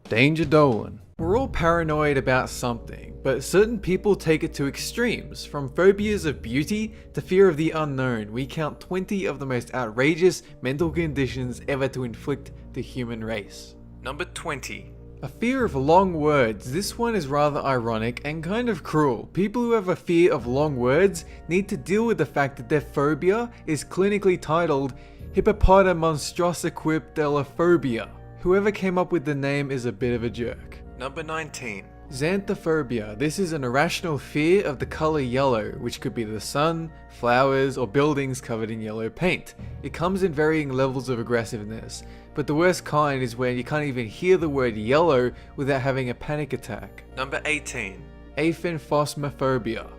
Danger Dolan. We're all paranoid about something, but certain people take it to extremes. From phobias of beauty to fear of the unknown, we count 20 of the most outrageous mental conditions ever to inflict the human race. Number 20. A fear of long words. This one is rather ironic and kind of cruel. People who have a fear of long words need to deal with the fact that their phobia is clinically titled hippopotamonstrosiquipedalophobia. Whoever came up with the name is a bit of a jerk. Number 19. Xanthophobia. This is an irrational fear of the color yellow, which could be the sun, flowers, or buildings covered in yellow paint. It comes in varying levels of aggressiveness, but the worst kind is when you can't even hear the word yellow without having a panic attack. Number 18. Aphanphosmophobia.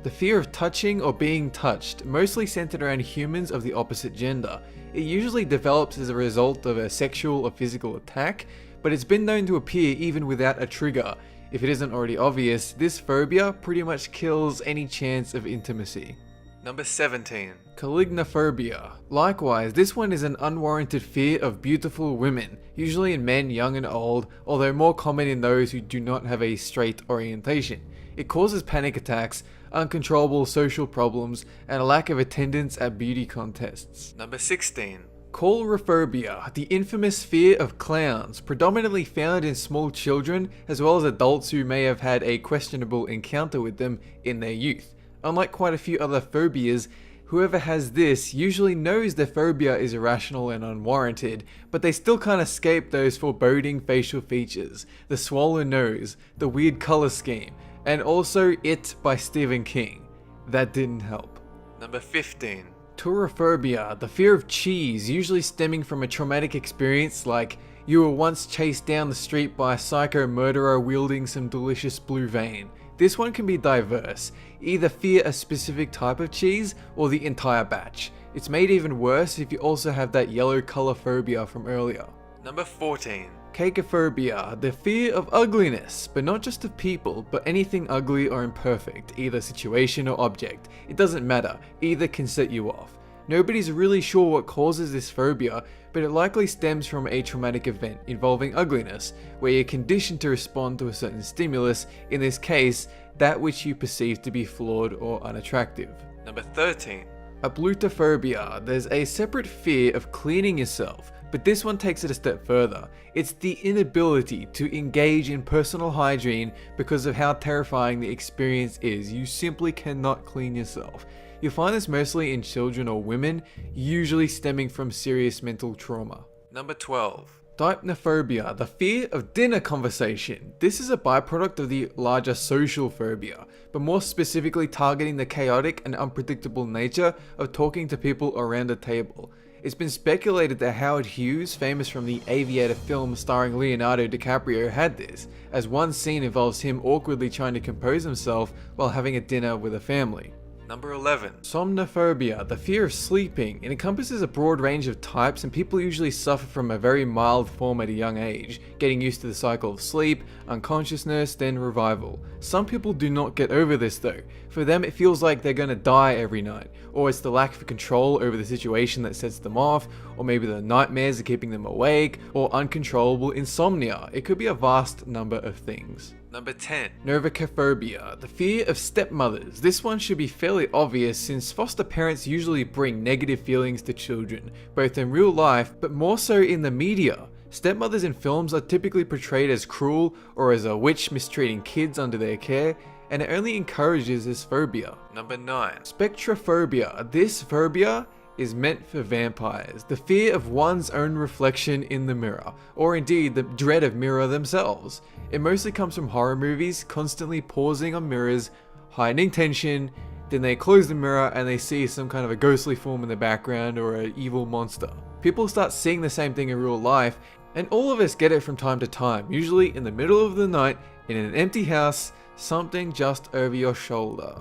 The fear of touching or being touched, mostly centered around humans of the opposite gender. It usually develops as a result of a sexual or physical attack, but it's been known to appear even without a trigger. If it isn't already obvious, this phobia pretty much kills any chance of intimacy. Number 17. Calignophobia. Likewise, this one is an unwarranted fear of beautiful women, usually in men young and old, although more common in those who do not have a straight orientation. It causes panic attacks, uncontrollable social problems, and a lack of attendance at beauty contests. Number 16. Coulrophobia, the infamous fear of clowns, predominantly found in small children as well as adults who may have had a questionable encounter with them in their youth. Unlike quite a few other phobias, whoever has this usually knows their phobia is irrational and unwarranted, but they still can't escape those foreboding facial features, the swollen nose, the weird color scheme, and also It by Stephen King. That didn't help. Number 15. Turophobia, the fear of cheese, usually stemming from a traumatic experience like you were once chased down the street by a psycho murderer wielding some delicious blue vein. This one can be diverse, either fear a specific type of cheese or the entire batch. It's made even worse if you also have that yellow color phobia from earlier. Number 14. Cacophobia, the fear of ugliness, but not just of people, but anything ugly or imperfect, either situation or object. It doesn't matter, either can set you off. Nobody's really sure what causes this phobia, but it likely stems from a traumatic event involving ugliness, where you're conditioned to respond to a certain stimulus, in this case, that which you perceive to be flawed or unattractive. Number 13. Ablutophobia, there's a separate fear of cleaning yourself, but this one takes it a step further. It's the inability to engage in personal hygiene because of how terrifying the experience is. You simply cannot clean yourself. You'll find this mostly in children or women, usually stemming from serious mental trauma. Number 12. Dipnophobia, the fear of dinner conversation. This is a byproduct of the larger social phobia, but more specifically targeting the chaotic and unpredictable nature of talking to people around a table. It's been speculated that Howard Hughes, famous from the Aviator film starring Leonardo DiCaprio, had this, as one scene involves him awkwardly trying to compose himself while having a dinner with a family. Number 11. Somnophobia, the fear of sleeping. It encompasses a broad range of types, and people usually suffer from a very mild form at a young age, getting used to the cycle of sleep, unconsciousness, then revival. Some people do not get over this though. For them it feels like they're gonna die every night, or it's the lack of control over the situation that sets them off, or maybe the nightmares are keeping them awake, or uncontrollable insomnia. It could be a vast number of things. Number 10. Novicophobia, the fear of stepmothers. This one should be fairly obvious since foster parents usually bring negative feelings to children, both in real life but more so in the media. Stepmothers in films are typically portrayed as cruel or as a witch mistreating kids under their care, and it only encourages this phobia. Number 9. Spectrophobia. This phobia is meant for vampires, the fear of one's own reflection in the mirror, or indeed the dread of mirror themselves. It mostly comes from horror movies, constantly pausing on mirrors, hiding tension, then they close the mirror and they see some kind of a ghostly form in the background or an evil monster. People start seeing the same thing in real life, and all of us get it from time to time, usually in the middle of the night, in an empty house, something just over your shoulder.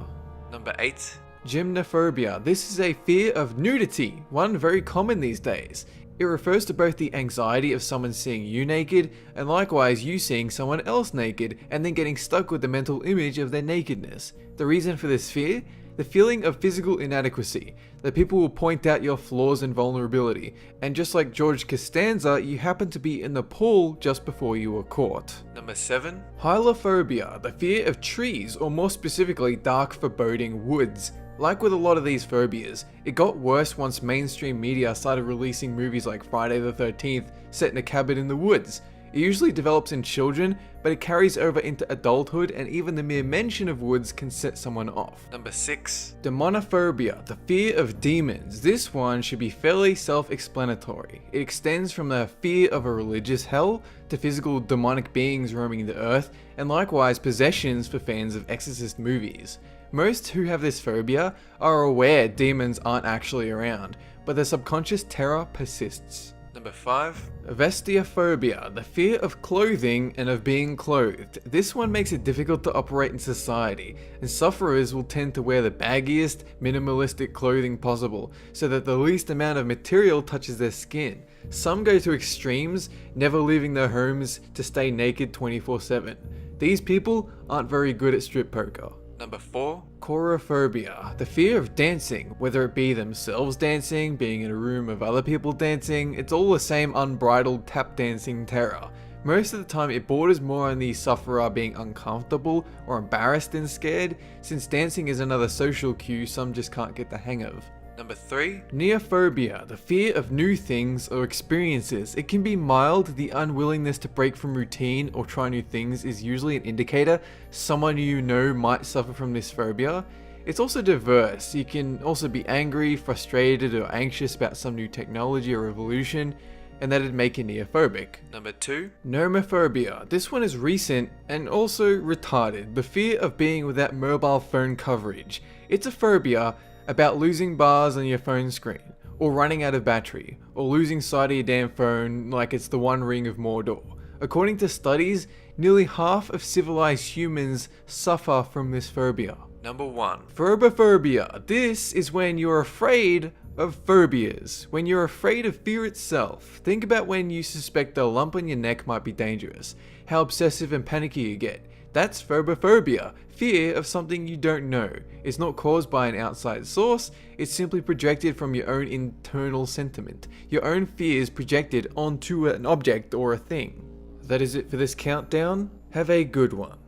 Number 8. Gymnophobia. This is a fear of nudity, one very common these days. It refers to both the anxiety of someone seeing you naked, and likewise you seeing someone else naked, and then getting stuck with the mental image of their nakedness. The reason for this fear? the feeling of physical inadequacy, that people will point out your flaws and vulnerability, and just like George Costanza, you happen to be in the pool just before you were caught. Number 7. Hylophobia, the fear of trees, or more specifically dark foreboding woods. Like with a lot of these phobias, it got worse once mainstream media started releasing movies like Friday the 13th set in a cabin in the woods. It usually develops in children, but it carries over into adulthood, and even the mere mention of woods can set someone off. Number 6. Demonophobia, the fear of demons. This one should be fairly self-explanatory. It extends from the fear of a religious hell to physical demonic beings roaming the earth, and likewise possessions for fans of Exorcist movies. Most who have this phobia are aware demons aren't actually around, but the subconscious terror persists. Number 5. Vestiophobia, the fear of clothing and of being clothed. This one makes it difficult to operate in society, and sufferers will tend to wear the baggiest, minimalistic clothing possible, so that the least amount of material touches their skin. Some go to extremes, never leaving their homes to stay naked 24/7. These people aren't very good at strip poker. Number 4. Chorophobia, the fear of dancing, whether it be themselves dancing, being in a room of other people dancing, it's all the same unbridled tap dancing terror. Most of the time it borders more on the sufferer being uncomfortable or embarrassed than scared, since dancing is another social cue some just can't get the hang of. Number 3. Neophobia, the fear of new things or experiences. It can be mild. The unwillingness to break from routine or try new things is usually an indicator someone you know might suffer from this phobia. It's also diverse. You can also be angry, frustrated, or anxious about some new technology or revolution, and that'd make you neophobic. Number 2. Nomophobia. This one is recent and also retarded. The fear of being without mobile phone coverage. It's a phobia about losing bars on your phone screen, or running out of battery, or losing sight of your damn phone like it's the One Ring of Mordor. According to studies, nearly half of civilized humans suffer from this phobia. Number 1. Phobophobia. This is when you're afraid of phobias. When you're afraid of fear itself. Think about when you suspect a lump on your neck might be dangerous. How obsessive and panicky you get. That's phobophobia, fear of something you don't know. It's not caused by an outside source, it's simply projected from your own internal sentiment. Your own fears projected onto an object or a thing. That is it for this countdown. Have a good one.